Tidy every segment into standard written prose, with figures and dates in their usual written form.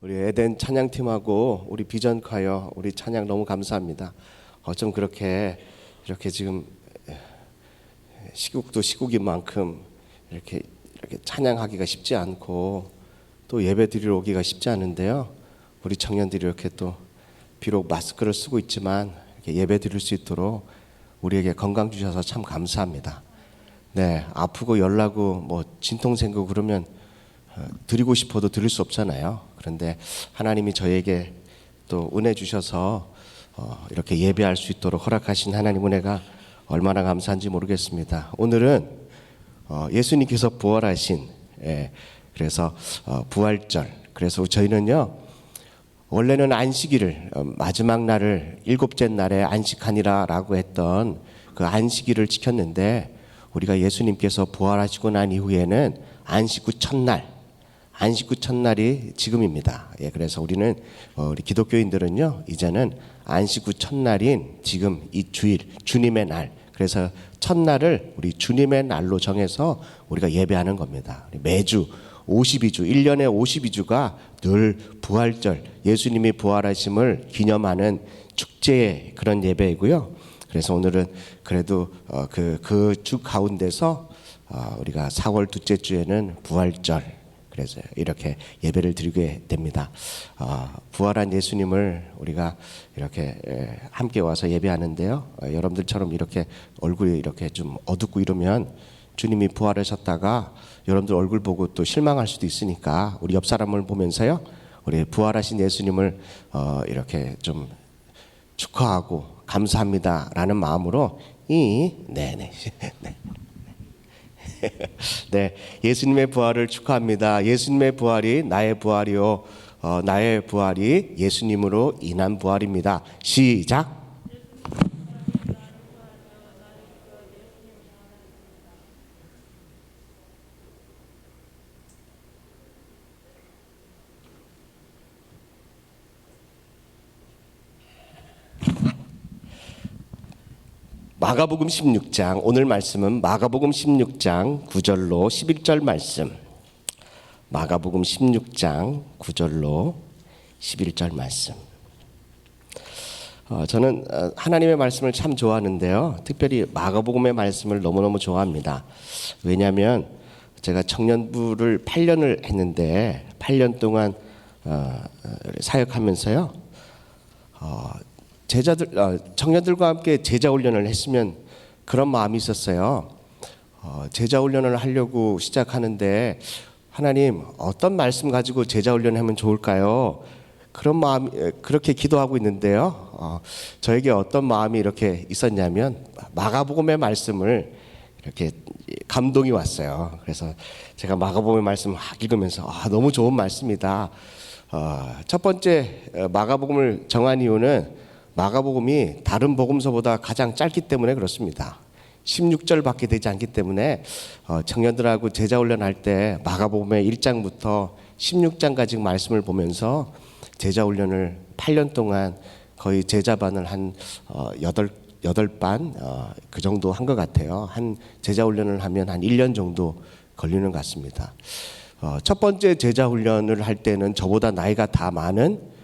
우리 에덴 찬양팀하고 우리 비전 콰이어 우리 찬양 너무 감사합니다. 어쩜 이렇게 지금 시국도 시국인 만큼 이렇게 찬양하기가 쉽지 않고 또 예배 드리러 오기가 쉽지 않은데요. 우리 청년들이 이렇게 또 비록 마스크를 쓰고 있지만 이렇게 예배 드릴 수 있도록 우리에게 건강 주셔서 참 감사합니다. 네, 아프고 열나고 뭐 진통 생기고 그러면 드리고 싶어도 드릴 수 없잖아요. 그런데 하나님이 저에게 또 은혜 주셔서 이렇게 예배할 수 있도록 허락하신 하나님 은혜가 얼마나 감사한지 모르겠습니다. 오늘은 예수님께서 부활하신 그래서 부활절. 그래서 저희는요 원래는 안식일을 마지막 날을 일곱째 날에 안식하니라라고 했던 그 안식일을 지켰는데 우리가 예수님께서 부활하시고 난 이후에는 안식 후 첫날, 안식 후 첫날이 지금입니다. 그래서 우리는 우리 기독교인들은요 이제는 안식 후 첫날인 지금 이 주일 주님의 날, 그래서 첫날을 우리 주님의 날로 정해서 우리가 예배하는 겁니다. 매주 52주, 1년에 52주가 늘 부활절, 예수님이 부활하심을 기념하는 축제의 그런 예배이고요. 그래서 오늘은 그래도 그 주 가운데서 우리가 4월 둘째 주에는 부활절, 그래서 이렇게 예배를 드리게 됩니다. 부활한 예수님을 우리가 이렇게 함께 와서 예배하는데요. 여러분들처럼 이렇게 얼굴이 이렇게 좀 어둡고 이러면 주님이 부활하셨다가 여러분들 얼굴 보고 또 실망할 수도 있으니까 우리 옆 사람을 보면서요, 우리 부활하신 예수님을 이렇게 좀 축하하고 감사합니다라는 마음으로 네네 네, 예수님의 부활을 축하합니다. 예수님의 부활이 나의 부활이요, 나의 부활이 예수님으로 인한 부활입니다. 시작. 마가복음 16장, 오늘 말씀은 마가복음 16장 9절로 11절 말씀. 마가복음 16장 9절로 11절 말씀. 저는 하나님의 말씀을 참 좋아하는데요. 특별히 마가복음의 말씀을 너무너무 좋아합니다. 왜냐하면 제가 청년부를 8년을 했는데 8년 동안 사역하면서요. 청년들과 함께 제자 훈련을 했으면 그런 마음이 있었어요. 제자 훈련을 하려고 시작하는데 하나님 어떤 말씀 가지고 제자 훈련하면 좋을까요? 그런 마음, 그렇게 기도하고 있는데요. 저에게 어떤 마음이 이렇게 있었냐면 마가복음의 말씀을 이렇게 감동이 왔어요. 그래서 제가 마가복음의 말씀을 막 읽으면서 너무 좋은 말씀이다. 첫 번째 마가복음을 정한 이유는 마가복음이 다른 복음서보다 가장 짧기 때문에 그렇습니다. 16절밖에 되지 않기 때문에 청년들하고 제자 훈련할 때 마가복음의 1장부터 16장까지 말씀을 보면서 제자 훈련을 8년 동안 거의 제자반을 한 8반 그 정도 한 것 같아요. 한 제자 훈련을 하면 한 1년 정도 걸리는 것 같습니다. 첫 번째 제자 훈련을 할 때는 저보다 나이가 다 많은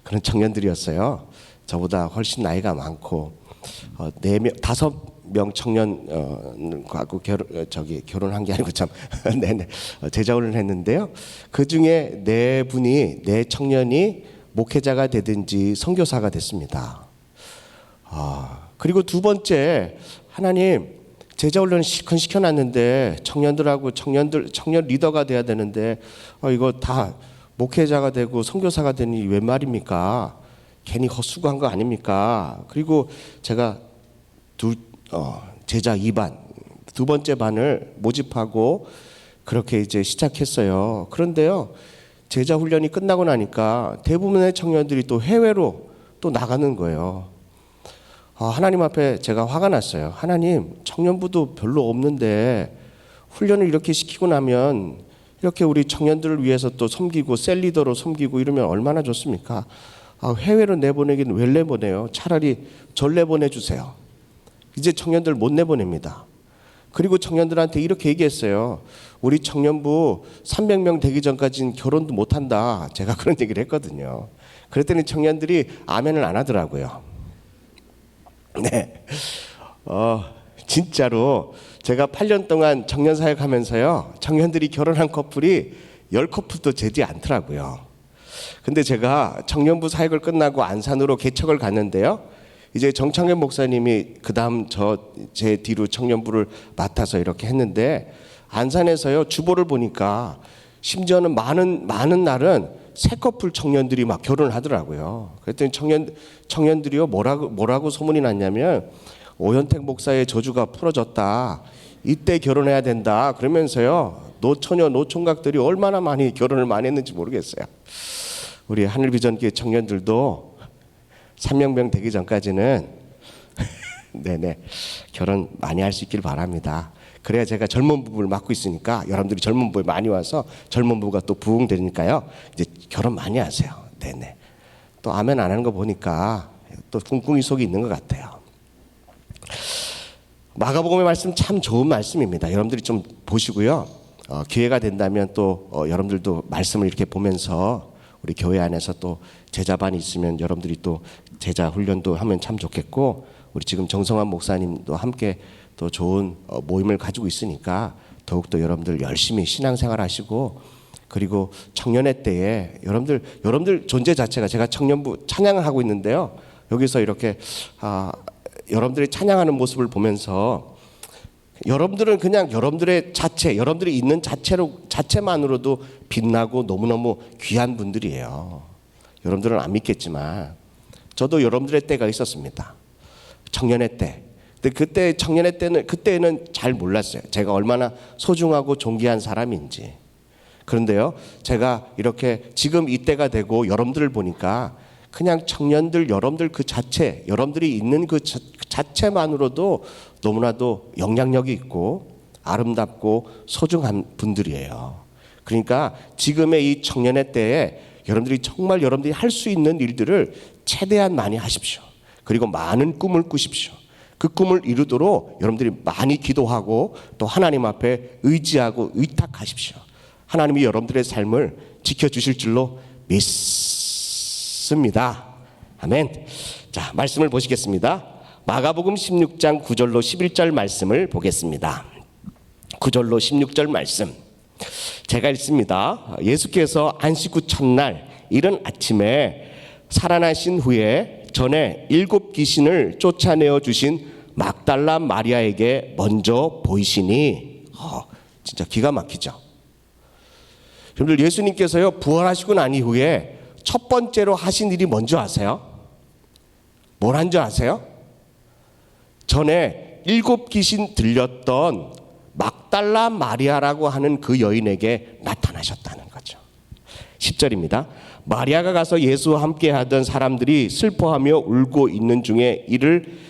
그런 청년들이었어요. 저보다 훨씬 나이가 많고 5명 청년하고 결혼한 게 아니고 참 네네 제자훈련을 했는데요. 그 중에 4 청년이 목회자가 되든지 선교사가 됐습니다. 그리고 두 번째, 하나님 제자훈련을 실컷 시켜놨는데 청년들하고 청년 리더가 돼야 되는데 이거 다 목회자가 되고 선교사가 되니 왜 말입니까? 괜히 헛수고한 거 아닙니까? 그리고 제가 제자 2반, 두 번째 반을 모집하고 그렇게 이제 시작했어요. 그런데요, 제자 훈련이 끝나고 나니까 대부분의 청년들이 또 해외로 또 나가는 거예요. 하나님 앞에 제가 화가 났어요. 하나님, 청년부도 별로 없는데 훈련을 이렇게 시키고 나면 이렇게 우리 청년들을 위해서 또 섬기고 셀리더로 섬기고 이러면 얼마나 좋습니까? 해외로 내보내긴 왜 내보내요? 차라리 절 내보내주세요. 이제 청년들 못 내보냅니다. 그리고 청년들한테 이렇게 얘기했어요. 우리 청년부 300명 되기 전까지는 결혼도 못한다. 제가 그런 얘기를 했거든요. 그랬더니 청년들이 아멘을 안 하더라고요. 네, 진짜로 제가 8년 동안 청년 사역하면서요, 청년들이 결혼한 커플이 10커플도 되지 않더라고요. 근데 제가 청년부 사역을 끝나고 안산으로 개척을 갔는데요, 이제 정창현 목사님이 그 다음 제 뒤로 청년부를 맡아서 이렇게 했는데, 안산에서요 주보를 보니까 심지어는 많은 날은 새 커플 청년들이 막 결혼을 하더라고요. 그랬더니 청년들이요 뭐라고 소문이 났냐면, 오현택 목사의 저주가 풀어졌다, 이때 결혼해야 된다 그러면서요, 노처녀 노총각들이 얼마나 많이 결혼을 많이 했는지 모르겠어요. 우리 하늘비전교회 청년들도 300명 되기 전까지는 네네 결혼 많이 할 수 있길 바랍니다. 그래야 제가 젊은 부부를 맡고 있으니까 여러분들이 젊은 부부에 많이 와서 젊은 부부가 또 부흥되니까요, 이제 결혼 많이 하세요. 네네. 또 아멘 안 하는 거 보니까 또 꿍꿍이 속이 있는 것 같아요. 마가복음의 말씀 참 좋은 말씀입니다. 여러분들이 좀 보시고요, 기회가 된다면 또 여러분들도 말씀을 이렇게 보면서 우리 교회 안에서 또 제자반이 있으면 여러분들이 또 제자 훈련도 하면 참 좋겠고, 우리 지금 정성환 목사님도 함께 또 좋은 모임을 가지고 있으니까 더욱더 여러분들 열심히 신앙생활 하시고, 그리고 청년회 때에 여러분들 존재 자체가, 제가 청년부 찬양을 하고 있는데요, 여기서 이렇게 여러분들이 찬양하는 모습을 보면서 여러분들은 그냥 여러분들의 자체, 여러분들이 있는 자체만으로도 빛나고 너무너무 귀한 분들이에요. 여러분들은 안 믿겠지만 저도 여러분들의 때가 있었습니다. 청년회 때. 근데 그때 청년회 때는, 그때는 잘 몰랐어요. 제가 얼마나 소중하고 존귀한 사람인지. 그런데요, 제가 이렇게 지금 이때가 되고 여러분들을 보니까 그냥 청년들, 여러분들 그 자체, 여러분들이 있는 그 자체만으로도 너무나도 영향력이 있고 아름답고 소중한 분들이에요. 그러니까 지금의 이 청년회 때에 여러분들이 정말 여러분들이 할 수 있는 일들을 최대한 많이 하십시오. 그리고 많은 꿈을 꾸십시오. 그 꿈을 이루도록 여러분들이 많이 기도하고 또 하나님 앞에 의지하고 의탁하십시오. 하나님이 여러분들의 삶을 지켜주실 줄로 믿습니다. 아멘. 자, 말씀을 보시겠습니다. 마가복음 16장 9절로 11절 말씀을 보겠습니다. 9절로 16절 말씀 제가 읽습니다. 예수께서 안식 후 첫날 이른 아침에 살아나신 후에 전에 7 귀신을 쫓아내어 주신 막달라 마리아에게 먼저 보이시니, 진짜 기가 막히죠. 여러분들, 예수님께서요 부활하시고 난 이후에 첫 번째로 하신 일이 뭔지 아세요? 뭘 한 줄 아세요? 전에 7 귀신 들렸던 막달라 마리아라고 하는 그 여인에게 나타나셨다는 거죠. 10절입니다. 마리아가 가서 예수와 함께 하던 사람들이 슬퍼하며 울고 있는 중에 이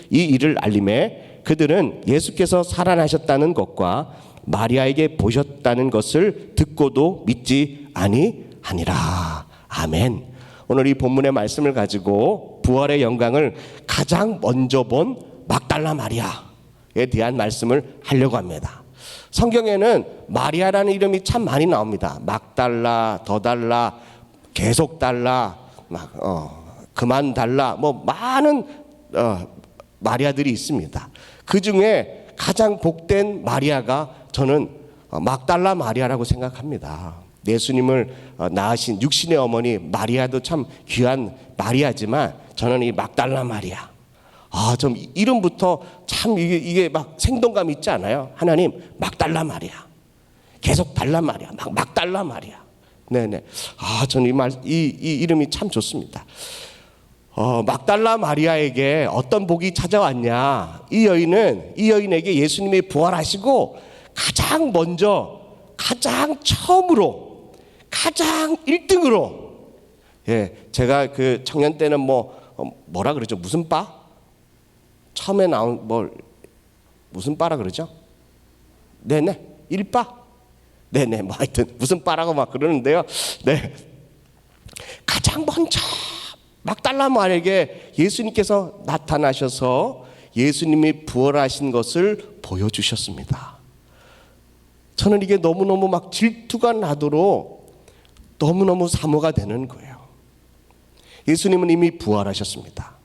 일을 알림해 그들은 예수께서 살아나셨다는 것과 마리아에게 보셨다는 것을 듣고도 믿지 아니하니라. 아멘. 오늘 이 본문의 말씀을 가지고 부활의 영광을 가장 먼저 본 막달라 마리아에 대한 말씀을 하려고 합니다. 성경에는 마리아라는 이름이 참 많이 나옵니다. 막달라, 더 달라, 계속 달라, 그만 달라, 뭐 많은 마리아들이 있습니다. 그 중에 가장 복된 마리아가 저는 막달라 마리아라고 생각합니다. 예수님을 낳으신 육신의 어머니 마리아도 참 귀한 마리아지만 저는 이 막달라 마리아, 좀 이름부터 참 이게 막 생동감 있지 않아요? 하나님, 막달라 마리아, 계속 달라 마리아, 막달라 마리아. 네네. 저는 이 이름이 참 좋습니다. 막달라 마리아에게 어떤 복이 찾아왔냐? 이 여인에게 예수님이 부활하시고 가장 먼저, 가장 처음으로, 가장 1등으로, 제가 그 청년 때는 뭐라 그러죠? 무슨 바? 처음에 나온 무슨 바라 그러죠? 네네, 1바? 네네, 뭐 하여튼 무슨 바라고 막 그러는데요. 네, 가장 먼저 막달라 마리아에게 예수님께서 나타나셔서 예수님이 부활하신 것을 보여주셨습니다. 저는 이게 너무너무 막 질투가 나도록 너무너무 사모가 되는 거예요. 예수님은 이미 부활하셨습니다.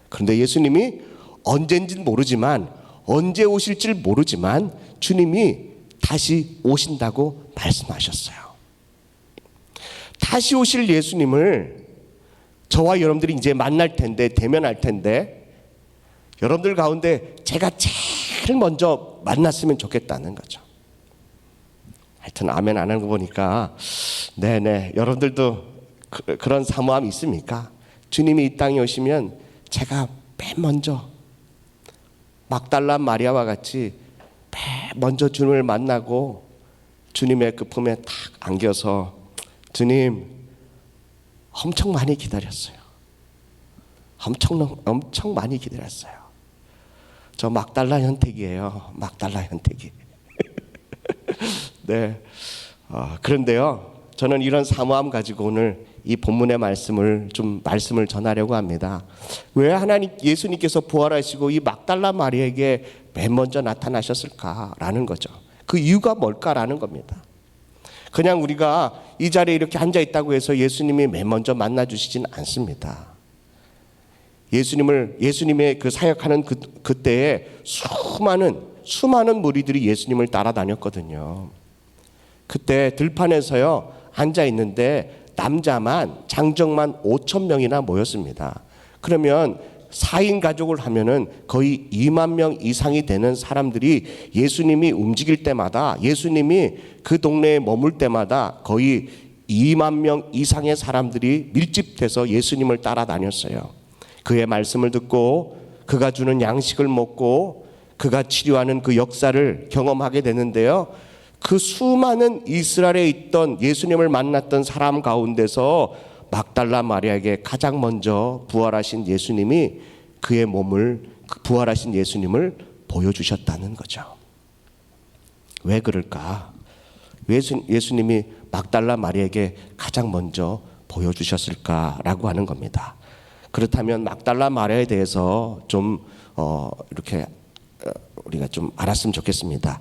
그런데 예수님이 언제인지는 모르지만, 언제 오실지 모르지만 주님이 다시 오신다고 말씀하셨어요. 다시 오실 예수님을 저와 여러분들이 이제 만날 텐데, 대면할 텐데, 여러분들 가운데 제가 제일 먼저 만났으면 좋겠다는 거죠. 하여튼 아멘 안 하는 거 보니까 네네, 여러분들도 그런 사모함이 있습니까? 주님이 이 땅에 오시면 제가 맨 먼저 막달라 마리아와 같이 맨 먼저 주님을 만나고 주님의 그 품에 탁 안겨서, 주님 엄청 많이 기다렸어요. 엄청 많이 기다렸어요. 저 막달라 현택이에요. 막달라 현택이. 네. 그런데요, 저는 이런 사모함 가지고 오늘 이 본문의 말씀을 전하려고 합니다. 왜 예수님께서 부활하시고 이 막달라 마리아에게 맨 먼저 나타나셨을까라는 거죠. 그 이유가 뭘까라는 겁니다. 그냥 우리가 이 자리에 이렇게 앉아 있다고 해서 예수님이 맨 먼저 만나 주시진 않습니다. 예수님의 그 사역하는 그때에 수많은 무리들이 예수님을 따라다녔거든요. 그때 들판에서요 앉아 있는데 장정만 5,000명이나 모였습니다. 그러면 4인 가족을 하면은 거의 2만 명 이상이 되는 사람들이 예수님이 움직일 때마다, 예수님이 그 동네에 머물 때마다 거의 2만 명 이상의 사람들이 밀집돼서 예수님을 따라다녔어요. 그의 말씀을 듣고 그가 주는 양식을 먹고 그가 치료하는 그 역사를 경험하게 되는데요, 그 수많은 이스라엘에 있던 예수님을 만났던 사람 가운데서 막달라 마리아에게 가장 먼저 부활하신 예수님이 부활하신 예수님을 보여주셨다는 거죠. 왜 그럴까? 예수님이 막달라 마리아에게 가장 먼저 보여주셨을까라고 하는 겁니다. 그렇다면 막달라 마리아에 대해서 이렇게 우리가 좀 알았으면 좋겠습니다.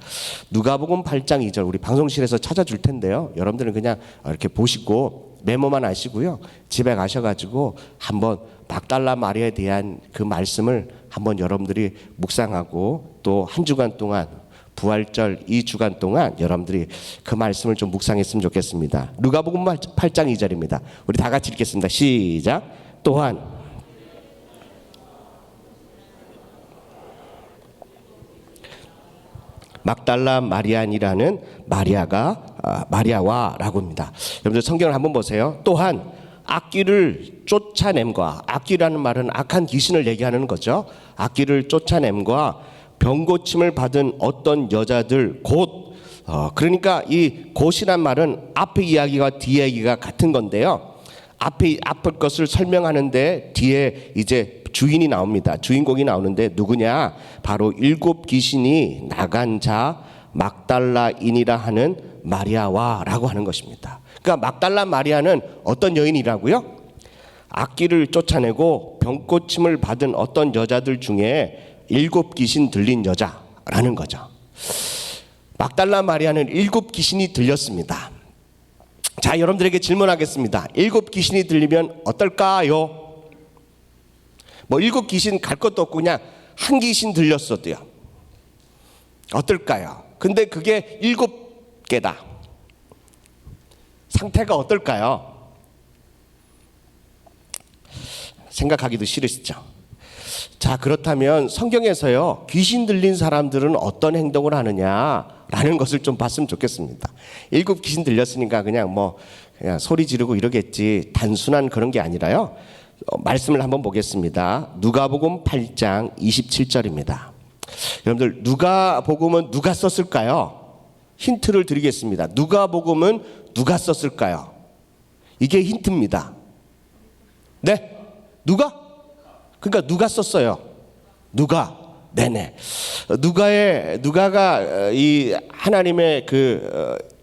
누가복음 8장 2절 우리 방송실에서 찾아줄 텐데요, 여러분들은 그냥 이렇게 보시고 메모만 하시고요, 집에 가셔가지고 한번 막달라 마리아에 대한 그 말씀을 한번 여러분들이 묵상하고, 또 한 주간 동안, 부활절 2주간 동안 여러분들이 그 말씀을 좀 묵상했으면 좋겠습니다. 누가복음 8장 2절입니다. 우리 다 같이 읽겠습니다. 시작. 또한 막달라 마리안이라는 마리아와라고 합니다. 여러분들 성경을 한번 보세요. 또한 악귀를 쫓아냄과, 악귀라는 말은 악한 귀신을 얘기하는 거죠. 악귀를 쫓아냄과 병고침을 받은 어떤 여자들 그러니까 이 곧이란 말은 앞의 이야기와 뒤의 이야기가 같은 건데요, 앞의 것을 설명하는데 뒤에 이제 주인이 나옵니다. 주인공이 나오는데 누구냐? 바로 7 귀신이 나간 자 막달라인이라 하는 마리아와라고 하는 것입니다. 그러니까 막달라 마리아는 어떤 여인이라고요? 악귀를 쫓아내고 병고침을 받은 어떤 여자들 중에 7 귀신 들린 여자라는 거죠. 막달라 마리아는 7 귀신이 들렸습니다. 자, 여러분들에게 질문하겠습니다. 7 귀신이 들리면 어떨까요? 7 귀신 갈 것도 없고 그냥 한 귀신 들렸어도요, 어떨까요? 근데 그게 7개다. 상태가 어떨까요? 생각하기도 싫으시죠? 자, 그렇다면 성경에서요, 귀신 들린 사람들은 어떤 행동을 하느냐라는 것을 좀 봤으면 좋겠습니다. 7 귀신 들렸으니까 그냥 소리 지르고 이러겠지, 단순한 그런 게 아니라요, 말씀을 한번 보겠습니다. 누가복음 8장 27절입니다. 여러분들, 누가복음은 누가 썼을까요? 힌트를 드리겠습니다. 누가복음은 누가 썼을까요? 이게 힌트입니다. 네? 누가? 그러니까 누가 썼어요? 네네. 누가가 이 하나님의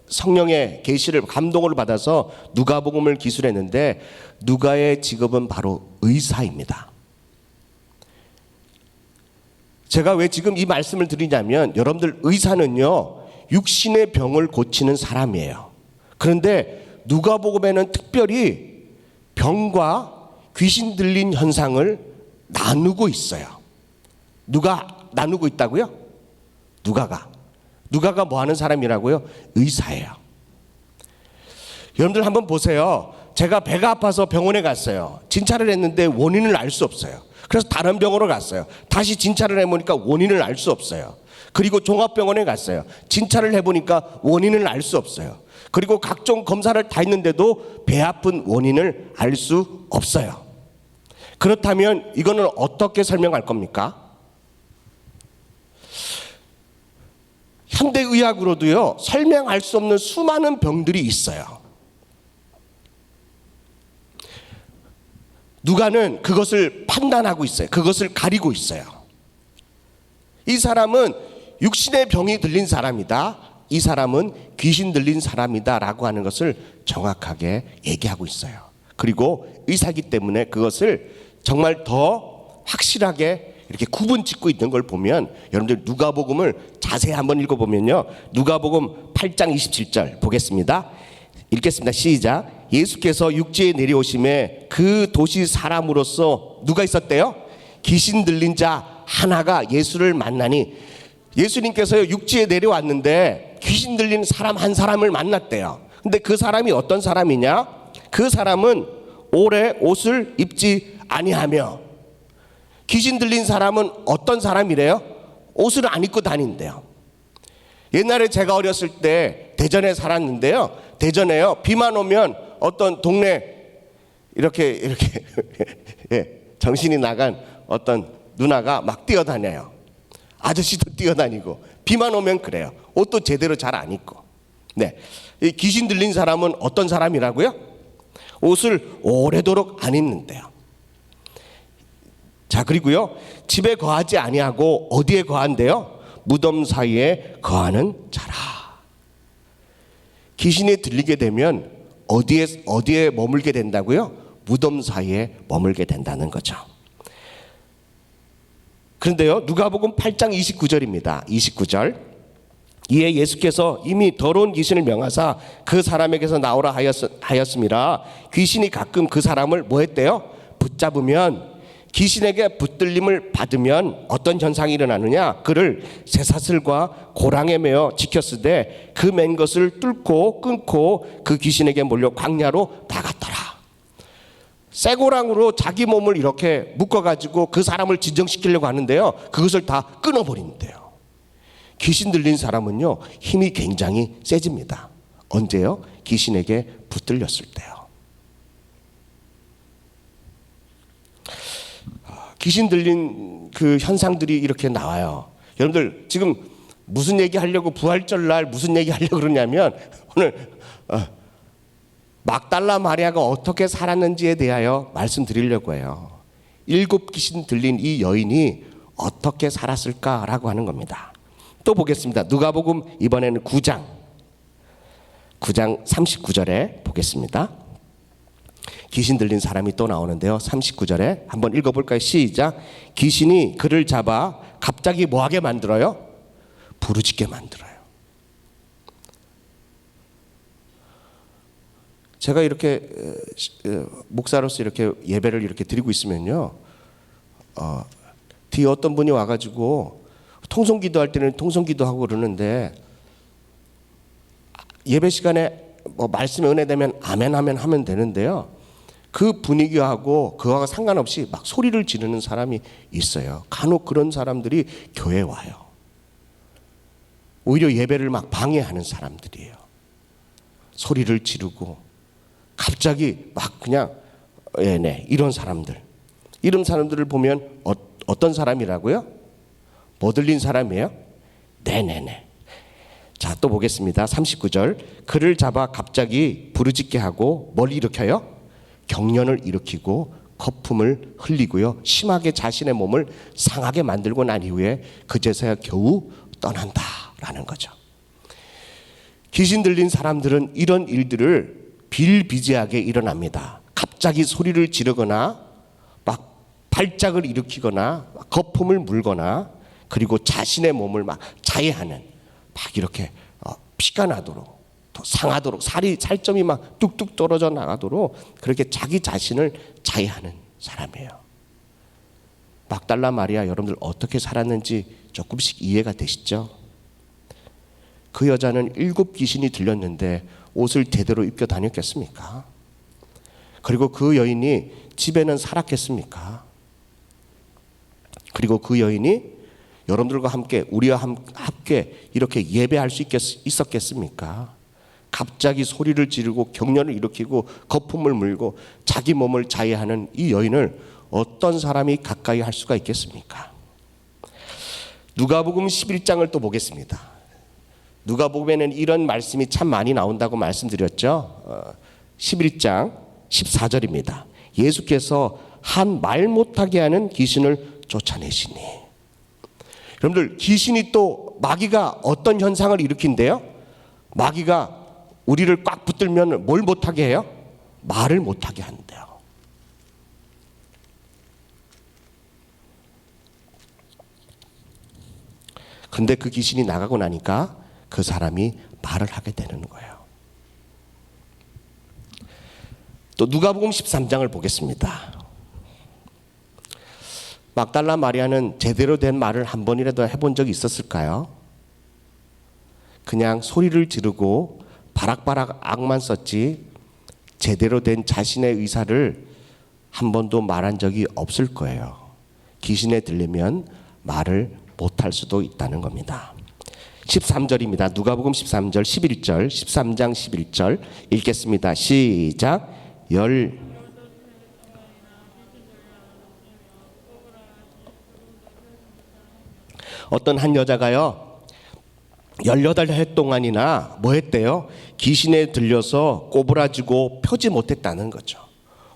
성령의 계시를, 감동을 받아서 누가복음을 기술했는데, 누가의 직업은 바로 의사입니다. 제가 왜 지금 이 말씀을 드리냐면, 여러분들, 의사는요 육신의 병을 고치는 사람이에요. 그런데 누가복음에는 특별히 병과 귀신 들린 현상을 나누고 있어요. 누가 나누고 있다고요? 누가가 뭐 하는 사람이라고요? 의사예요. 여러분들 한번 보세요. 제가 배가 아파서 병원에 갔어요. 진찰을 했는데 원인을 알 수 없어요. 그래서 다른 병원으로 갔어요. 다시 진찰을 해보니까 원인을 알 수 없어요. 그리고 종합병원에 갔어요. 진찰을 해보니까 원인을 알 수 없어요. 그리고 각종 검사를 다 했는데도 배 아픈 원인을 알 수 없어요. 그렇다면 이거는 어떻게 설명할 겁니까? 현대의학으로도요, 설명할 수 없는 수많은 병들이 있어요. 누가는 그것을 판단하고 있어요. 그것을 가리고 있어요. 이 사람은 육신의 병이 들린 사람이다. 이 사람은 귀신 들린 사람이다 라고 하는 것을 정확하게 얘기하고 있어요. 그리고 의사이기 때문에 그것을 정말 더 확실하게 이렇게 구분 짓고 있는 걸 보면, 여러분들 누가복음을 자세히 한번 읽어보면요, 누가복음 8장 27절 보겠습니다. 읽겠습니다. 시작. 예수께서 육지에 내려오심에 그 도시 사람으로서 누가 있었대요? 귀신 들린 자 하나가 예수를 만나니, 예수님께서 육지에 내려왔는데 귀신 들린 사람 한 사람을 만났대요. 근데 그 사람이 어떤 사람이냐? 그 사람은 오래 옷을 입지 아니하며, 귀신 들린 사람은 어떤 사람이래요? 옷을 안 입고 다닌대요. 옛날에 제가 어렸을 때 대전에 살았는데요, 대전에요, 비만 오면 어떤 동네 이렇게 예, 정신이 나간 어떤 누나가 막 뛰어다녀요. 아저씨도 뛰어다니고, 비만 오면 그래요. 옷도 제대로 잘 안 입고. 네, 이 귀신 들린 사람은 어떤 사람이라고요? 옷을 오래도록 안 입는데요. 자, 그리고요, 집에 거하지 아니하고 어디에 거한대요? 무덤 사이에 거하는 자라. 귀신이 들리게 되면 어디에 머물게 된다고요? 무덤 사이에 머물게 된다는 거죠. 그런데요, 누가복음 8장 29절입니다. 29절. 이에 예수께서 이미 더러운 귀신을 명하사 그 사람에게서 나오라 하였음이라. 귀신이 가끔 그 사람을 뭐 했대요? 붙잡으면, 귀신에게 붙들림을 받으면 어떤 현상이 일어나느냐? 그를 쇠사슬과 고랑에 매어 지켰으되 그 맨 것을 뚫고 끊고 그 귀신에게 몰려 광야로 나갔더라. 쇠고랑으로 자기 몸을 이렇게 묶어가지고 그 사람을 진정시키려고 하는데요, 그것을 다 끊어버린대요. 귀신 들린 사람은요, 힘이 굉장히 세집니다. 언제요? 귀신에게 붙들렸을 때요. 귀신 들린 그 현상들이 이렇게 나와요. 여러분들 지금 무슨 얘기 하려고, 부활절날 무슨 얘기 하려고 그러냐면, 오늘 막달라 마리아가 어떻게 살았는지에 대하여 말씀드리려고 해요. 7 귀신 들린 이 여인이 어떻게 살았을까라고 하는 겁니다. 또 보겠습니다. 누가복음 이번에는 9장 39절에 보겠습니다. 귀신 들린 사람이 또 나오는데요, 39절에 한번 읽어볼까요? 시작. 귀신이 그를 잡아 갑자기 뭐하게 만들어요? 부르짖게 만들어요. 제가 이렇게 목사로서 이렇게 예배를 이렇게 드리고 있으면요, 뒤에 어떤 분이 와가지고 통성기도 할 때는 통성기도 하고 그러는데, 예배 시간에 뭐 말씀에 은혜되면 아멘 하면 되는데요, 그 분위기하고 그거와 상관없이 막 소리를 지르는 사람이 있어요. 간혹 그런 사람들이 교회에 와요. 오히려 예배를 막 방해하는 사람들이에요. 소리를 지르고 갑자기 막 그냥 이런 사람들을 보면 어떤 사람이라고요? 뭐 들린 사람이에요? 네네네. 자, 또 보겠습니다. 39절. 그를 잡아 갑자기 부르짖게 하고 뭘 일으켜요? 경련을 일으키고 거품을 흘리고요, 심하게 자신의 몸을 상하게 만들고 난 이후에 그제서야 겨우 떠난다라는 거죠. 귀신 들린 사람들은 이런 일들을 비일비재하게 일어납니다. 갑자기 소리를 지르거나 막 발작을 일으키거나 거품을 물거나, 그리고 자신의 몸을 막 자해하는, 막 이렇게 피가 나도록, 더 상하도록, 살점이 막 뚝뚝 떨어져 나가도록 그렇게 자기 자신을 자해하는 사람이에요. 막달라 마리아, 여러분들 어떻게 살았는지 조금씩 이해가 되시죠? 그 여자는 7 귀신이 들렸는데 옷을 제대로 입고 다녔겠습니까? 그리고 그 여인이 집에는 살았겠습니까? 그리고 그 여인이 여러분들과 함께, 우리와 함께 이렇게 예배할 수 있었겠습니까? 갑자기 소리를 지르고 경련을 일으키고 거품을 물고 자기 몸을 자해하는 이 여인을 어떤 사람이 가까이 할 수가 있겠습니까? 누가복음 11장을 또 보겠습니다. 누가복음에는 이런 말씀이 참 많이 나온다고 말씀드렸죠. 11장 14절입니다. 예수께서 한 말 못하게 하는 귀신을 쫓아내시니. 여러분들, 귀신이 또, 마귀가 어떤 현상을 일으킨대요? 마귀가 우리를 꽉 붙들면 뭘 못하게 해요? 말을 못하게 한대요. 그런데 그 귀신이 나가고 나니까 그 사람이 말을 하게 되는 거예요. 또 누가복음 13장을 보겠습니다. 막달라 마리아는 제대로 된 말을 한 번이라도 해본 적이 있었을까요? 그냥 소리를 지르고 바락바락 악만 썼지 제대로 된 자신의 의사를 한 번도 말한 적이 없을 거예요. 귀신에 들리면 말을 못할 수도 있다는 겁니다. 13절입니다. 누가복음 13절 11절 13장 11절 읽겠습니다. 시작. 어떤 한 여자가요 18해 동안이나 뭐 했대요? 귀신에 들려서 꼬부라지고 펴지 못했다는 거죠.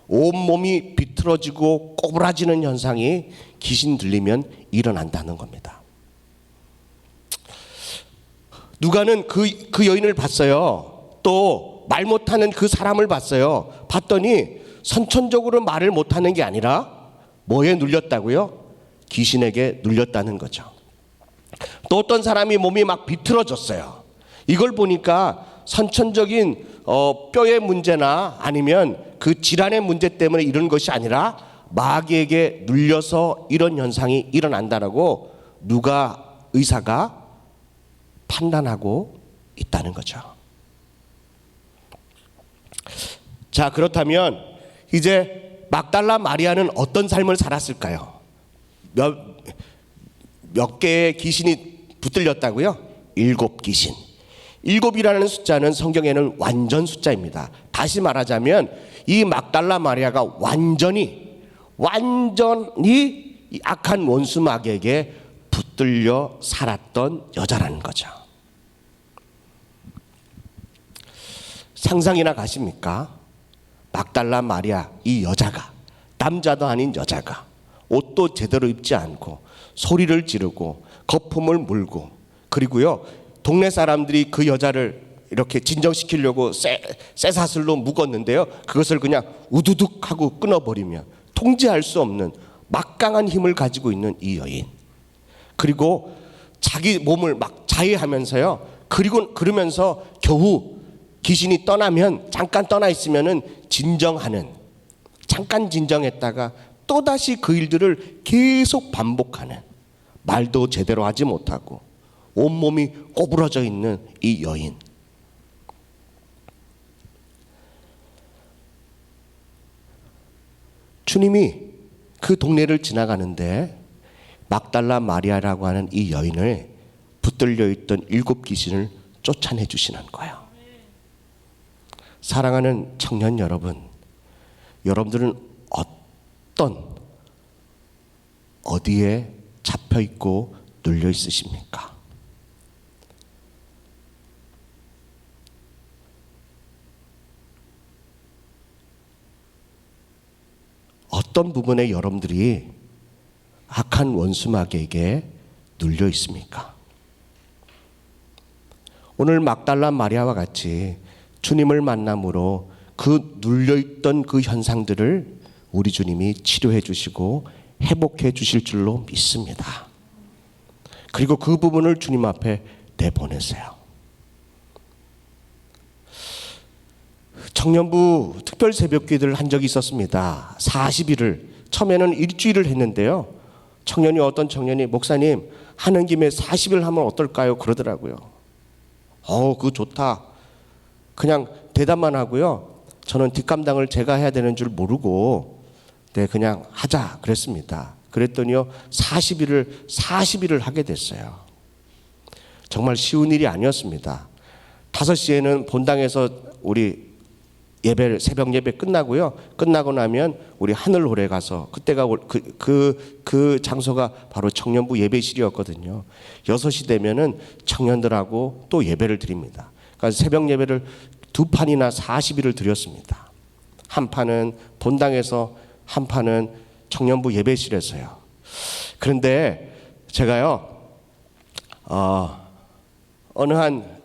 온몸이 비틀어지고 꼬부라지는 현상이 귀신 들리면 일어난다는 겁니다. 누가는 그 여인을 봤어요. 또 말 못하는 그 사람을 봤어요. 봤더니 선천적으로 말을 못하는 게 아니라 뭐에 눌렸다고요? 귀신에게 눌렸다는 거죠. 또 어떤 사람이 몸이 막 비틀어졌어요. 이걸 보니까 선천적인 뼈의 문제나 아니면 그 질환의 문제 때문에 이런 것이 아니라 마귀에게 눌려서 이런 현상이 일어난다라고 누가 의사가 판단하고 있다는 거죠. 자, 그렇다면 이제 막달라 마리아는 어떤 삶을 살았을까요? 몇 개의 귀신이 붙들렸다고요? 7 귀신. 7이라는 숫자는 성경에는 완전 숫자입니다. 다시 말하자면 이 막달라 마리아가 완전히 악한 원수 마귀에게 붙들려 살았던 여자라는 거죠. 상상이나 가십니까? 막달라 마리아, 이 여자가, 남자도 아닌 여자가 옷도 제대로 입지 않고 소리를 지르고 거품을 물고, 그리고요 동네 사람들이 그 여자를 이렇게 진정시키려고 쇠사슬로 묶었는데요, 그것을 그냥 우두둑 하고 끊어버리면 통제할 수 없는 막강한 힘을 가지고 있는 이 여인, 그리고 자기 몸을 막 자해하면서요, 그러면서 겨우 귀신이 떠나면, 잠깐 떠나 있으면은 잠깐 진정했다가 또다시 그 일들을 계속 반복하는, 말도 제대로 하지 못하고 온몸이 꼬부러져 있는 이 여인. 주님이 그 동네를 지나가는데 막달라 마리아라고 하는 이 여인을 붙들려 있던 7 귀신을 쫓아내 주시는 거예요. 사랑하는 청년 여러분, 여러분들은 어디에 잡혀 있고 눌려 있으십니까? 어떤 부분에 여러분들이 악한 원수마귀에게 눌려 있습니까? 오늘 막달라 마리아와 같이 주님을 만남으로 그 눌려있던 그 현상들을 우리 주님이 치료해 주시고 회복해 주실 줄로 믿습니다. 그리고 그 부분을 주님 앞에 내보내세요. 청년부 특별 새벽기도를 한 적이 있었습니다. 40일을, 처음에는 일주일을 했는데요. 어떤 청년이 목사님 하는 김에 40일 하면 어떨까요? 그러더라고요. 그거 좋다. 그냥 대답만 하고요. 저는 뒷감당을 제가 해야 되는 줄 모르고 그냥 하자 그랬습니다. 그랬더니요 40일을 하게 됐어요. 정말 쉬운 일이 아니었습니다. 5시에는 본당에서 우리 새벽 예배 끝나고요. 끝나고 나면 우리 하늘홀에 가서, 그때가 그 장소가 바로 청년부 예배실이었거든요. 6시 되면은 청년들하고 또 예배를 드립니다. 그러니까 새벽 예배를 2판이나 40일을 드렸습니다. 한 판은 본당에서, 한 판은 청년부 예배실에서요. 그런데 제가요, 어느 한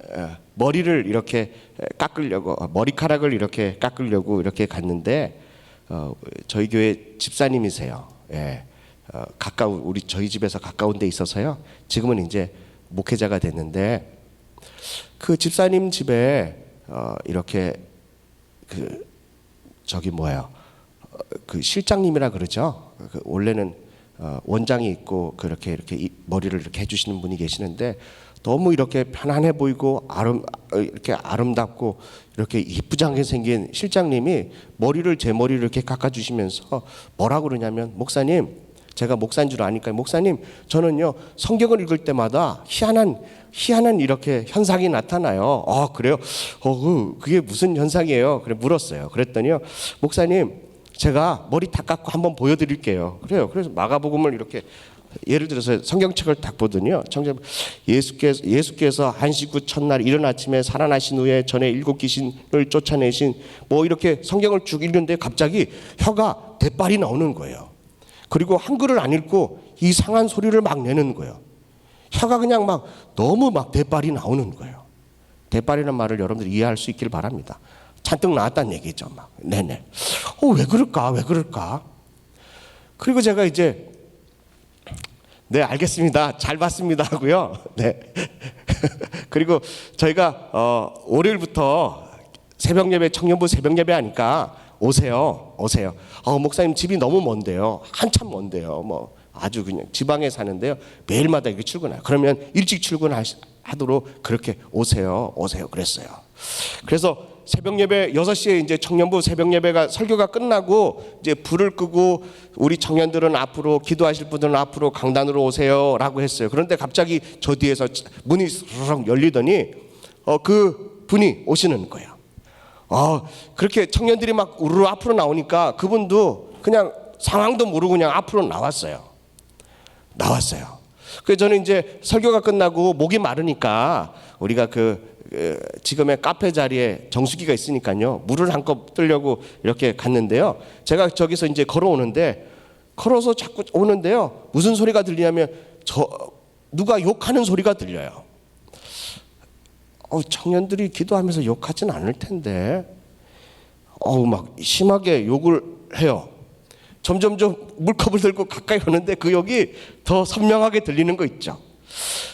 머리를 이렇게 깎으려고, 머리카락을 이렇게 깎으려고 이렇게 갔는데 저희 교회 집사님이세요. 예, 저희 집에서 가까운 데 있어서요. 지금은 이제 목회자가 됐는데 그 집사님 집에 이렇게 그 실장님이라 그러죠. 원래는 원장이 있고 이렇게 머리를 이렇게 해주시는 분이 계시는데 너무 이렇게 편안해 보이고 이렇게 아름답고 이렇게 이쁘장하게 생긴 실장님이 제 머리를 이렇게 깎아주시면서 뭐라고 그러냐면, 목사님, 제가 목사인 줄 아니까, 목사님, 저는요 성경을 읽을 때마다 희한한 이렇게 현상이 나타나요. 그래요? 그게 무슨 현상이에요? 그래 물었어요. 그랬더니요, 목사님, 제가 머리 다 깎고 한번 보여드릴게요. 그래요. 그래서 마가복음을 이렇게, 예를 들어서 성경책을 딱 보더니요, 예수께서 안식 후 첫날 이른 아침에 살아나신 후에 전에 7 귀신을 쫓아내신 이렇게 성경을 쭉 읽는데 갑자기 혀가 대빨이 나오는 거예요. 그리고 한글을 안 읽고 이상한 소리를 막 내는 거예요. 혀가 그냥 너무 대빨이 나오는 거예요. 대빨이라는 말을 여러분들이 이해할 수 있길 바랍니다. 잔뜩 나왔다는 얘기죠. 네네. 왜 그럴까? 그리고 제가 이제 네, 알겠습니다. 잘 봤습니다 하고요. 네. 그리고 저희가 월요일부터 새벽 예배, 청년부 새벽 예배 하니까 오세요. 목사님 집이 너무 먼데요. 한참 먼데요. 아주 그냥 지방에 사는데요. 매일마다 이렇게 출근해요. 그러면 일찍 출근하도록 그렇게 오세요. 그랬어요. 그래서 새벽 예배 6시에 이제 청년부 새벽 예배가 설교가 끝나고 이제 불을 끄고 우리 청년들은 앞으로, 기도하실 분들은 앞으로 강단으로 오세요라고 했어요. 그런데 갑자기 저 뒤에서 문이 스르륵 열리더니 그 분이 오시는 거예요. 그렇게 청년들이 막 우르르 앞으로 나오니까 그분도 그냥 상황도 모르고 그냥 앞으로 나왔어요. 그래서 저는 이제 설교가 끝나고 목이 마르니까 우리가 지금의 카페 자리에 정수기가 있으니까요, 물을 한컵 뜨려고 이렇게 갔는데요, 제가 저기서 이제 걸어서 자꾸 오는데요, 무슨 소리가 들리냐면 누가 욕하는 소리가 들려요. 청년들이 기도하면서 욕하진 않을 텐데 막 심하게 욕을 해요. 점점점 물컵을 들고 가까이 오는데 그 욕이 더 선명하게 들리는 거 있죠.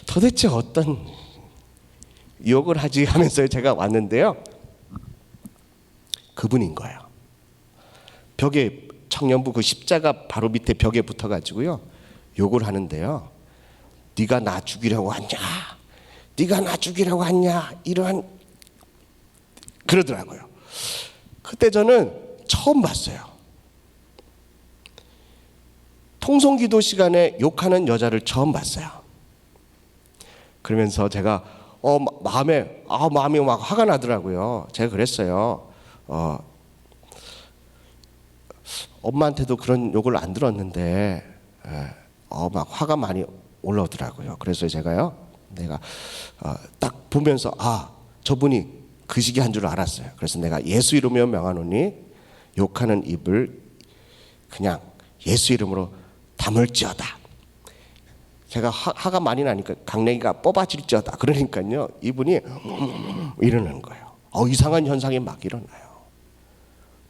도대체 어떤 욕을 하지 하면서 제가 왔는데요, 그분인 거예요. 벽에, 청년부 그 십자가 바로 밑에 벽에 붙어가지고요 욕을 하는데요, 네가 나 죽이려고 하냐 이러한, 그러더라고요. 그때 저는 처음 봤어요. 통성기도 시간에 욕하는 여자를 처음 봤어요. 그러면서 제가 마음이 막 화가 나더라고요. 제가 그랬어요. 엄마한테도 그런 욕을 안 들었는데 막 화가 많이 올라오더라고요. 그래서 내가 딱 보면서 저분이 그 시기 한 줄 알았어요. 그래서 내가 예수 이름으로 명하노니 욕하는 입을 그냥 예수 이름으로 다물지어다. 제가 화가 많이 나니까 강냉이가 뽑아질지어다. 그러니까요, 이분이 이러는 거예요. 이상한 현상이 막 일어나요.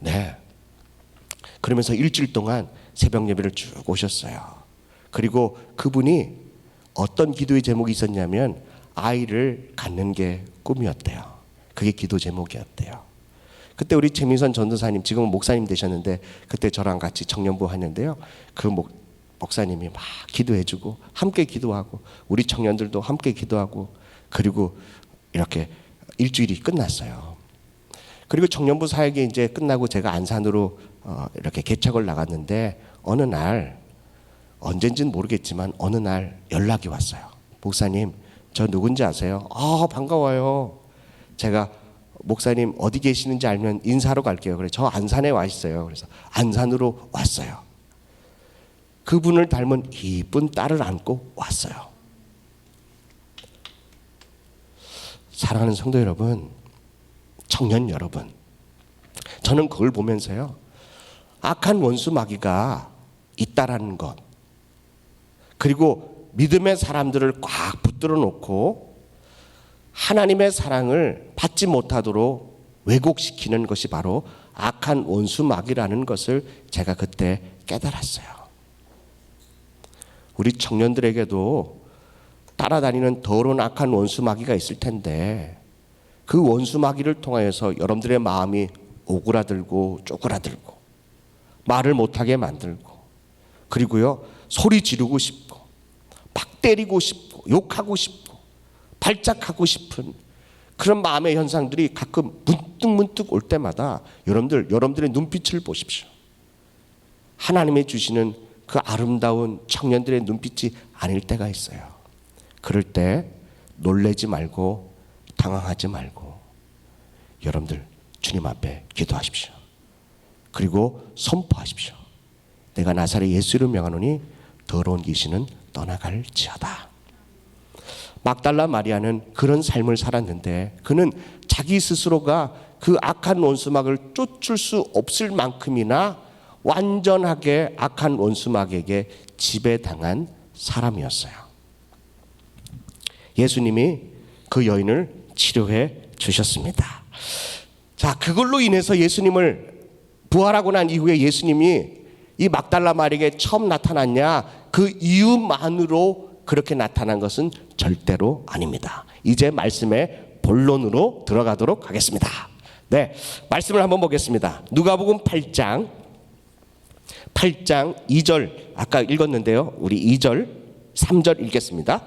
네. 그러면서 일주일 동안 새벽 예배를 쭉 오셨어요. 그리고 그분이 어떤 기도의 제목이 있었냐면 아이를 갖는 게 꿈이었대요. 그게 기도 제목이었대요. 그때 우리 최민선 전도사님, 지금은 목사님 되셨는데 그때 저랑 같이 청년부 하는데요. 그 목사님이 막 기도해주고 함께 기도하고 우리 청년들도 함께 기도하고 그리고 이렇게 일주일이 끝났어요. 그리고 청년부 사역이 이제 끝나고 제가 안산으로 이렇게 개척을 나갔는데 어느 날, 언젠지는 모르겠지만 어느 날 연락이 왔어요. 목사님, 저 누군지 아세요? 반가워요. 제가 목사님 어디 계시는지 알면 인사하러 갈게요. 그래, 저 안산에 와 있어요. 그래서 안산으로 왔어요. 그분을 닮은 이쁜 딸을 안고 왔어요. 사랑하는 성도 여러분, 청년 여러분, 저는 그걸 보면서요, 악한 원수 마귀가 있다라는 것, 그리고 믿음의 사람들을 꽉 붙들어 놓고 하나님의 사랑을 받지 못하도록 왜곡시키는 것이 바로 악한 원수 마귀라는 것을 제가 그때 깨달았어요. 우리 청년들에게도 따라다니는 더러운 악한 원수 마귀가 있을 텐데 그 원수 마귀를 통하여서 여러분들의 마음이 오그라들고 쪼그라들고 말을 못하게 만들고 그리고요 소리 지르고 싶고 막 때리고 싶고 욕하고 싶고 발작하고 싶은 그런 마음의 현상들이 가끔 문득 올 때마다 여러분들의 눈빛을 보십시오. 하나님이 주시는 그 아름다운 청년들의 눈빛이 아닐 때가 있어요. 그럴 때 놀라지 말고 당황하지 말고 여러분들 주님 앞에 기도하십시오. 그리고 선포하십시오. 내가 나사렛 예수를 명하노니 더러운 귀신은 떠나갈지어다. 막달라 마리아는 그런 삶을 살았는데 그는 자기 스스로가 그 악한 원수막을 쫓을 수 없을 만큼이나 완전하게 악한 원수막에게 지배당한 사람이었어요. 예수님이 그 여인을 치료해 주셨습니다. 자, 그걸로 인해서 예수님을 부활하고 난 이후에 예수님이 이 막달라 마리아에게 처음 나타났냐, 그 이유만으로 그렇게 나타난 것은 절대로 아닙니다. 이제 말씀의 본론으로 들어가도록 하겠습니다. 네, 말씀을 한번 보겠습니다. 누가복음 8장 2절 아까 읽었는데요. 우리 2절 3절 읽겠습니다.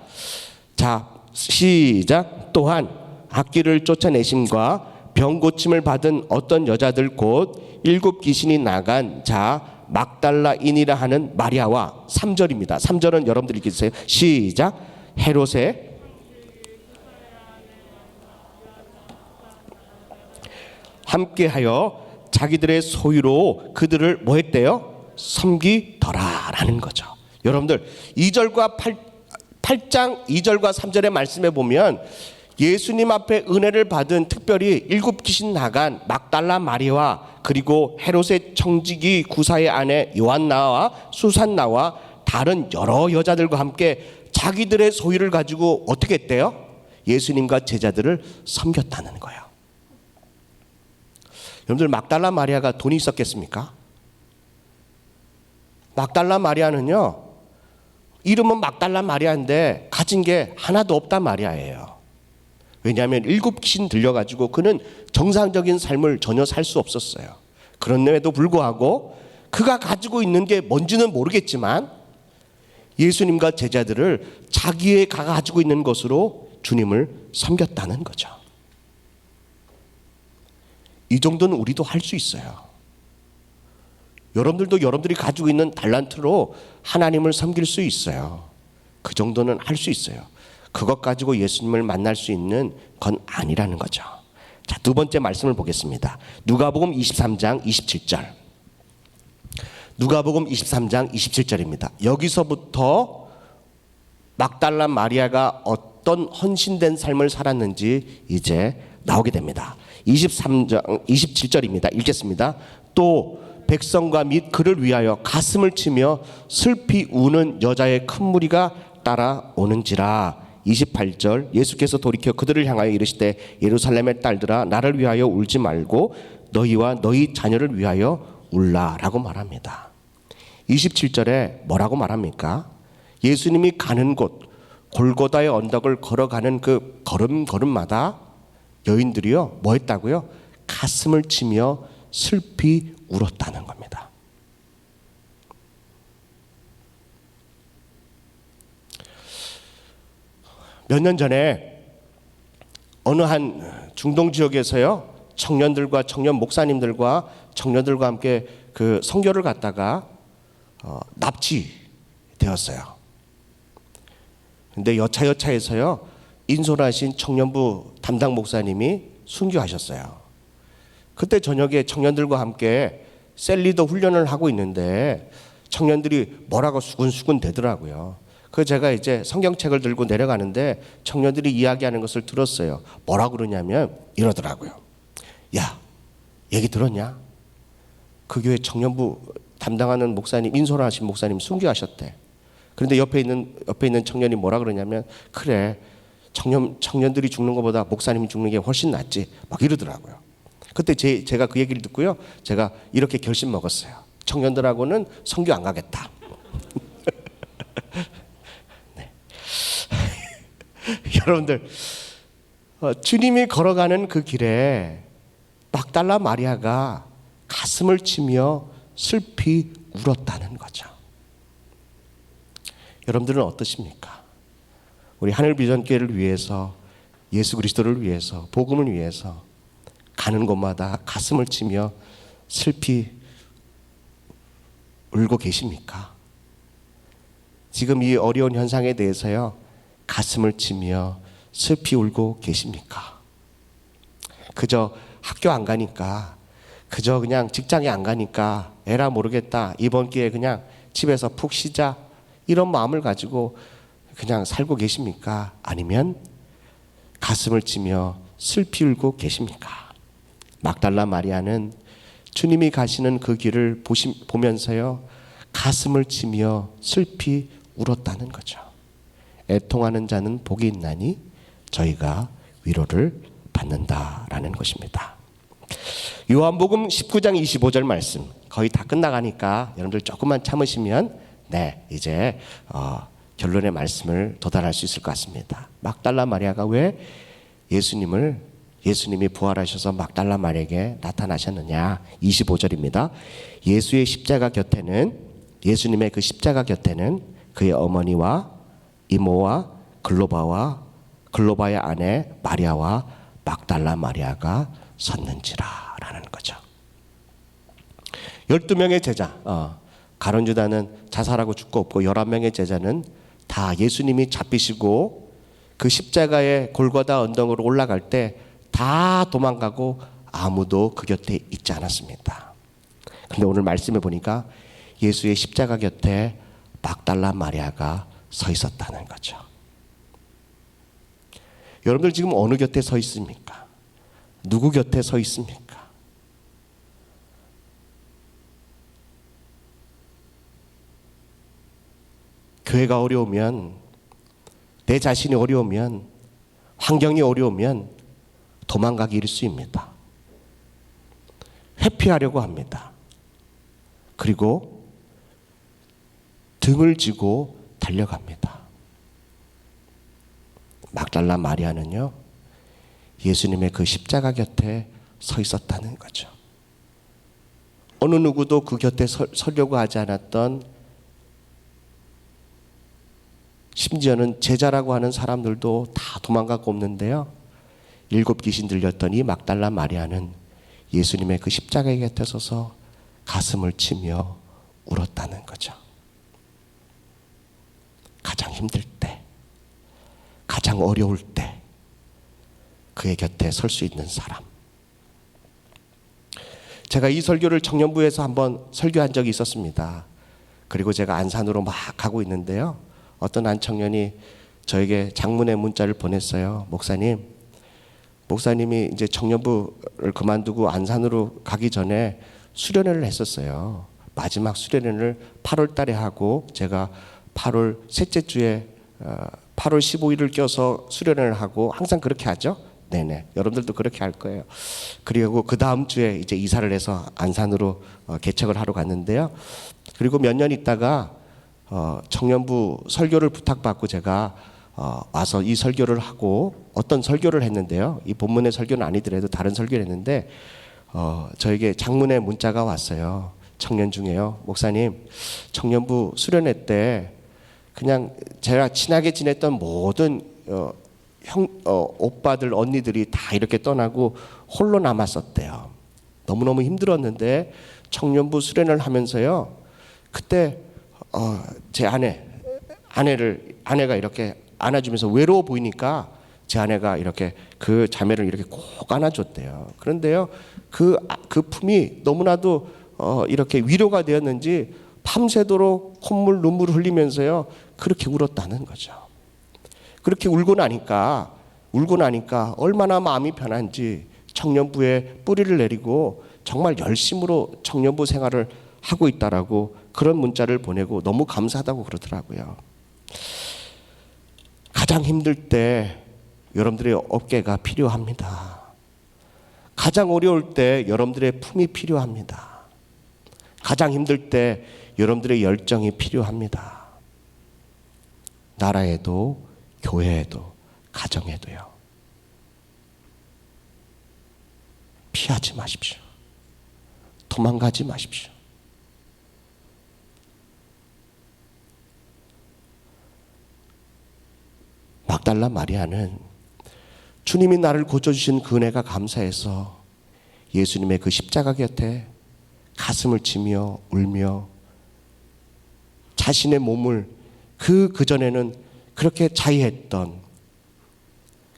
자, 시작. 또한 악귀를 쫓아내심과 병 고침을 받은 어떤 여자들 곧 7 귀신이 나간 자 막달라인이라 하는 마리아와 3절입니다. 3절은 여러분들이 읽으세요. 시작. 헤롯의 함께하여 자기들의 소유로 그들을 뭐 했대요? 섬기더라라는 거죠. 여러분들 2절과 8장 2절과 3절의 말씀에 보면 예수님 앞에 은혜를 받은 특별히 7 귀신 나간 막달라 마리아와 그리고 헤롯의 청지기 구사의 아내 요한나와 수산나와 다른 여러 여자들과 함께 자기들의 소유를 가지고 어떻게 했대요? 예수님과 제자들을 섬겼다는 거예요. 여러분들 막달라 마리아가 돈이 있었겠습니까? 막달라 마리아는요, 이름은 막달라 마리아인데 가진 게 하나도 없단 마리아예요. 왜냐하면 7 귀신 들려가지고 그는 정상적인 삶을 전혀 살 수 없었어요. 그런데도 불구하고 그가 가지고 있는 게 뭔지는 모르겠지만 예수님과 제자들을 자기가 가지고 있는 것으로 주님을 섬겼다는 거죠. 이 정도는 우리도 할 수 있어요. 여러분들도 여러분들이 가지고 있는 달란트로 하나님을 섬길 수 있어요. 그 정도는 할 수 있어요. 그것 가지고 예수님을 만날 수 있는 건 아니라는 거죠. 자, 두 번째 말씀을 보겠습니다. 누가복음 23장 27절. 누가복음 23장 27절입니다. 여기서부터 막달라 마리아가 어떤 헌신된 삶을 살았는지 이제 나오게 됩니다. 23장 27절입니다. 읽겠습니다. 또 백성과 및 그를 위하여 가슴을 치며 슬피 우는 여자의 큰 무리가 따라오는지라. 28절 예수께서 돌이켜 그들을 향하여 이르시되 예루살렘의 딸들아 나를 위하여 울지 말고 너희와 너희 자녀를 위하여 울라라고 말합니다. 27절에 뭐라고 말합니까? 예수님이 가는 곳 골고다의 언덕을 걸어가는 그 걸음마다 여인들이요 뭐 했다고요? 가슴을 치며 슬피 울었다는 겁니다. 몇 년 전에 어느 한 중동 지역에서요, 청년들과 청년 목사님들과 청년들과 함께 그 선교를 갔다가 납치되었어요. 근데 여차여차해서요, 인솔하신 청년부 담당 목사님이 순교하셨어요. 그때 저녁에 청년들과 함께 셀리더 훈련을 하고 있는데 청년들이 뭐라고 수군수군 대더라고요. 그 제가 이제 성경책을 들고 내려가는데 청년들이 이야기하는 것을 들었어요. 뭐라고 그러냐면 이러더라고요. 야, 얘기 들었냐? 그 교회 청년부 담당하는 목사님, 인솔하신 목사님 순교하셨대. 그런데 옆에 있는 청년이 뭐라 그러냐면, 그래, 청년들이 죽는 것보다 목사님이 죽는 게 훨씬 낫지, 막 이러더라고요. 그때 제가 그 얘기를 듣고요, 제가 이렇게 결심 먹었어요. 청년들하고는 선교 안 가겠다. 네. 여러분들, 주님이 걸어가는 그 길에 막달라 마리아가 가슴을 치며 슬피 울었다는 거죠. 여러분들은 어떠십니까? 우리 하늘비전교회를 위해서, 예수 그리스도를 위해서, 복음을 위해서 가는 곳마다 가슴을 치며 슬피 울고 계십니까? 지금 이 어려운 현상에 대해서요, 가슴을 치며 슬피 울고 계십니까? 그저 학교 안 가니까, 그저 그냥 직장에 안 가니까 에라 모르겠다, 이번 기회에 그냥 집에서 푹 쉬자, 이런 마음을 가지고 그냥 살고 계십니까? 아니면 가슴을 치며 슬피 울고 계십니까? 막달라 마리아는 주님이 가시는 그 길을 보면서요, 가슴을 치며 슬피 울었다는 거죠. 애통하는 자는 복이 있나니 저희가 위로를 받는다라는 것입니다. 요한복음 19장 25절 말씀 거의 다 끝나가니까 여러분들 조금만 참으시면 이제 결론의 말씀을 도달할 수 있을 것 같습니다. 막달라 마리아가 왜 예수님이 부활하셔서 막달라 마리아에게 나타나셨느냐. 25절입니다. 예수님의 그 십자가 곁에는 그의 어머니와 이모와 글로바의 아내 마리아와 막달라 마리아가 섰는지라 라는 거죠. 12명의 제자, 가룟 유다는 자살하고 죽고 없고 11명의 제자는 다 예수님이 잡히시고 그 십자가의 골고다 언덕으로 올라갈 때 다 도망가고 아무도 그 곁에 있지 않았습니다. 그런데 오늘 말씀해 보니까 예수의 십자가 곁에 막달라 마리아가 서 있었다는 거죠. 여러분들 지금 어느 곁에 서 있습니까? 누구 곁에 서 있습니까? 교회가 어려우면, 내 자신이 어려우면, 환경이 어려우면 도망가기 일쑤입니다. 회피하려고 합니다. 그리고 등을 지고 달려갑니다. 막달라 마리아는요, 예수님의 그 십자가 곁에 서 있었다는 거죠. 어느 누구도 그 곁에 서려고 하지 않았던, 심지어는 제자라고 하는 사람들도 다 도망가고 없는데요, 7 귀신 들렸던 이 막달라 마리아는 예수님의 그 십자가 곁에 서서 가슴을 치며 울었다는 거죠. 가장 힘들 때, 가장 어려울 때 그의 곁에 설 수 있는 사람. 제가 이 설교를 청년부에서 한번 설교한 적이 있었습니다. 그리고 제가 안산으로 막 가고 있는데요, 어떤 한 청년이 저에게 장문의 문자를 보냈어요. 목사님이 이제 청년부를 그만두고 안산으로 가기 전에 수련회를 했었어요. 마지막 수련회를 8월 달에 하고 제가 8월 셋째 주에 8월 15일을 껴서 수련회를 하고, 항상 그렇게 하죠. 네네. 여러분들도 그렇게 할 거예요. 그리고 그 다음 주에 이제 이사를 해서 안산으로 개척을 하러 갔는데요. 그리고 몇 년 있다가 청년부 설교를 부탁받고 제가 와서 이 설교를 하고, 어떤 설교를 했는데요, 이 본문의 설교는 아니더라도 다른 설교를 했는데, 저에게 장문의 문자가 왔어요. 청년 중에요. 목사님, 청년부 수련회 때 그냥 제가 친하게 지냈던 모든 오빠들, 언니들이 다 이렇게 떠나고 홀로 남았었대요. 너무너무 힘들었는데 청년부 수련을 하면서요. 그때 제 아내가 이렇게 안아주면서 외로워 보이니까 제 아내가 이렇게 그 자매를 이렇게 꼭 안아줬대요. 그런데요, 그 품이 너무나도 이렇게 위로가 되었는지 밤새도록 콧물 눈물을 흘리면서요 그렇게 울었다는 거죠. 그렇게 울고 나니까 얼마나 마음이 편한지 청년부에 뿌리를 내리고 정말 열심으로 청년부 생활을 하고 있다라고 그런 문자를 보내고 너무 감사하다고 그러더라고요. 가장 힘들 때 여러분들의 어깨가 필요합니다. 가장 어려울 때 여러분들의 품이 필요합니다. 가장 힘들 때 여러분들의 열정이 필요합니다. 나라에도, 교회에도, 가정에도요. 피하지 마십시오. 도망가지 마십시오. 막달라 마리아는 주님이 나를 고쳐주신 그 은혜가 감사해서 예수님의 그 십자가 곁에 가슴을 치며 울며 자신의 몸을 그전에는 그렇게 자의했던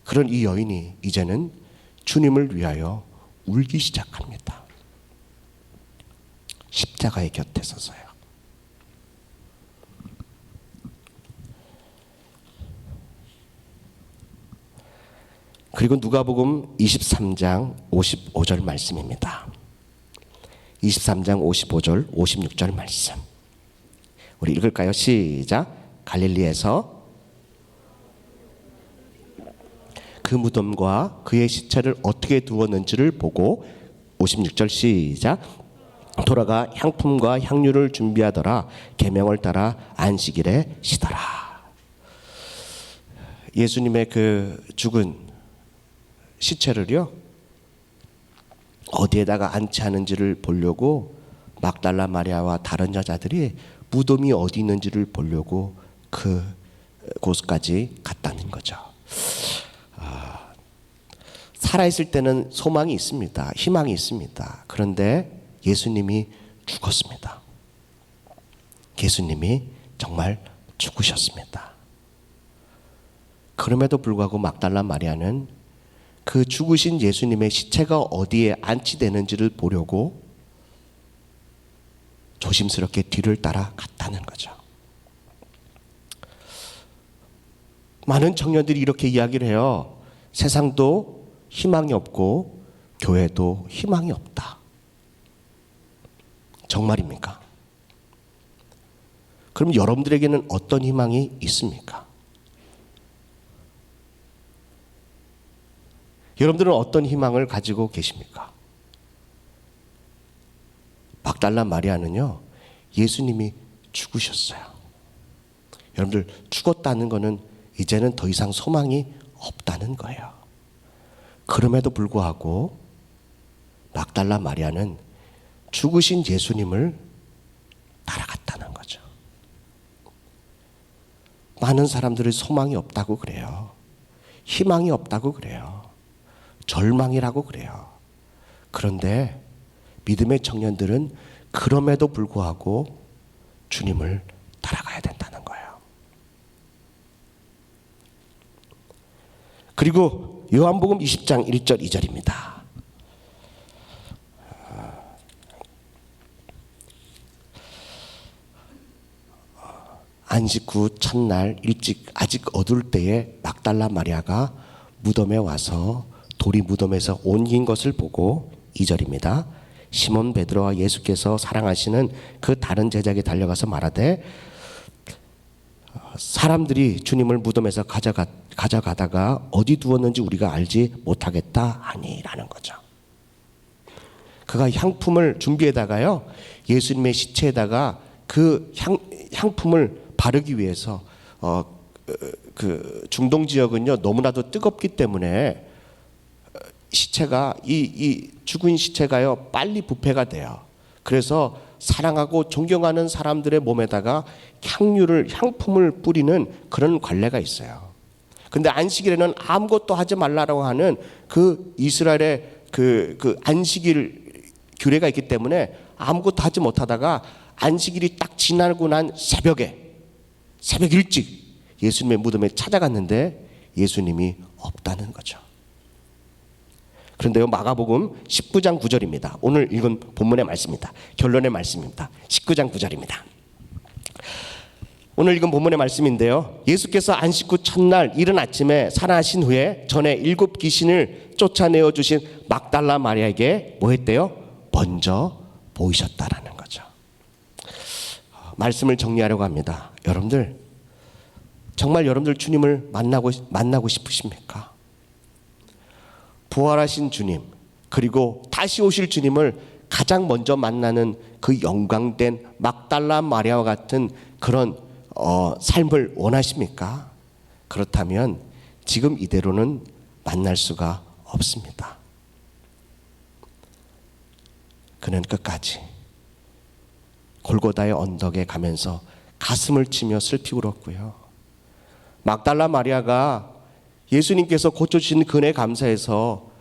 그런 이 여인이 이제는 주님을 위하여 울기 시작합니다. 십자가의 곁에 서서요. 그리고 누가복음 23장 55절 말씀입니다. 23장 55절 56절 말씀 우리 읽을까요? 시작. 갈릴리에서 그 무덤과 그의 시체를 어떻게 두었는지를 보고 56절 시작. 돌아가 향품과 향유를 준비하더라. 계명을 따라 안식일에 쉬더라. 예수님의 그 죽은 시체를요 어디에다가 안치하는지를 보려고 막달라 마리아와 다른 여자들이 무덤이 어디 있는지를 보려고 그곳까지 갔다는 거죠. 살아있을 때는 소망이 있습니다. 희망이 있습니다. 그런데 예수님이 죽었습니다. 예수님이 정말 죽으셨습니다. 그럼에도 불구하고 막달라 마리아는 그 죽으신 예수님의 시체가 어디에 안치되는지를 보려고 조심스럽게 뒤를 따라 갔다는 거죠. 많은 청년들이 이렇게 이야기를 해요. 세상도 희망이 없고 교회도 희망이 없다. 정말입니까? 그럼 여러분들에게는 어떤 희망이 있습니까? 여러분들은 어떤 희망을 가지고 계십니까? 막달라 마리아는요, 예수님이 죽으셨어요. 여러분들 죽었다는 것은 이제는 더 이상 소망이 없다는 거예요. 그럼에도 불구하고 막달라 마리아는 죽으신 예수님을 따라갔다는 거죠. 많은 사람들이 소망이 없다고 그래요. 희망이 없다고 그래요. 절망이라고 그래요. 그런데 믿음의 청년들은 그럼에도 불구하고 주님을 따라가야 된다는 거예요. 그리고 요한복음 20장 1절 2절입니다. 안식 후 첫날 일찍 아직 어두울 때에 막달라 마리아가 무덤에 와서 돌이 무덤에서 옮긴 것을 보고 2절입니다. 시몬 베드로와 예수께서 사랑하시는 그 다른 제자에게 달려가서 말하되 사람들이 주님을 무덤에서 가져가다가 어디 두었는지 우리가 알지 못하겠다 하니라는 거죠. 그가 향품을 준비에다가요 예수님의 시체에다가 그 향품을 바르기 위해서 그 중동 지역은요 너무나도 뜨겁기 때문에 시체가 이 죽은 시체가요 빨리 부패가 돼요. 그래서 사랑하고 존경하는 사람들의 몸에다가 향품을 뿌리는 그런 관례가 있어요. 근데 안식일에는 아무것도 하지 말라고 하는 그 이스라엘의 그 안식일 규례가 있기 때문에 아무것도 하지 못하다가 안식일이 딱 지나고 난 새벽 일찍 예수님의 무덤에 찾아갔는데 예수님이 없다는 거죠. 그런데요, 마가복음 19장 9절입니다. 오늘 읽은 본문의 말씀입니다. 결론의 말씀입니다. 19장 9절입니다. 오늘 읽은 본문의 말씀인데요, 예수께서 안식 후 첫날 이른 아침에 살아나신 후에 전에 7 귀신을 쫓아내어 주신 막달라 마리아에게 뭐 했대요? 먼저 보이셨다라는 거죠. 말씀을 정리하려고 합니다. 여러분들, 정말 여러분들 주님을 만나고 싶으십니까? 부활하신 주님, 그리고 다시 오실 주님을 가장 먼저 만나는 그 영광된 막달라 마리아와 같은 그런 삶을 원하십니까? 그렇다면 지금 이대로는 만날 수가 없습니다. 그는 끝까지 골고다의 언덕에 가면서 가슴을 치며 슬피 울었고요. 막달라 마리아가 예수님께서 고쳐주신 그 은혜 감사해서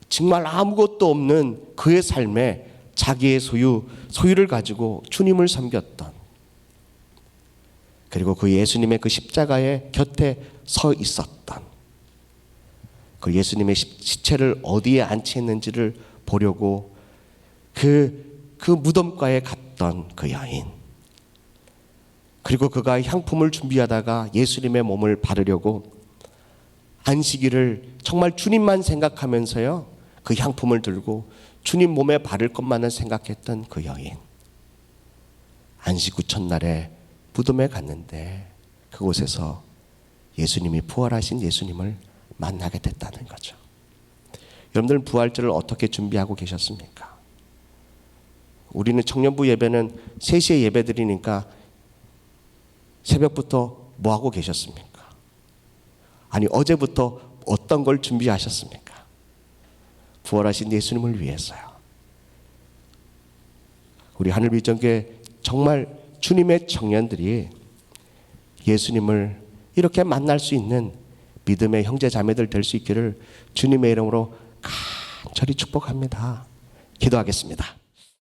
정말 아무것도 없는 그의 삶에 자기의 소유를 가지고 주님을 섬겼던, 그리고 그 예수님의 그 십자가의 곁에 서 있었던, 그 예수님의 시체를 어디에 안치했는지를 보려고 그 무덤가에 갔던 그 여인, 그리고 그가 향품을 준비하다가 예수님의 몸을 바르려고 안식일을 정말 주님만 생각하면서요 그 향품을 들고 주님 몸에 바를 것만을 생각했던 그 여인, 안식 후 첫날에 무덤에 갔는데 그곳에서 예수님이 부활하신 예수님을 만나게 됐다는 거죠. 여러분들 부활절을 어떻게 준비하고 계셨습니까? 우리는 청년부 예배는 3시에 예배 드리니까 새벽부터 뭐 하고 계셨습니까? 아니, 어제부터 어떤 걸 준비하셨습니까? 부활하신 예수님을 위해서요. 우리 하늘비전교회 정말 주님의 청년들이 예수님을 이렇게 만날 수 있는 믿음의 형제 자매들 될 수 있기를 주님의 이름으로 간절히 축복합니다. 기도하겠습니다.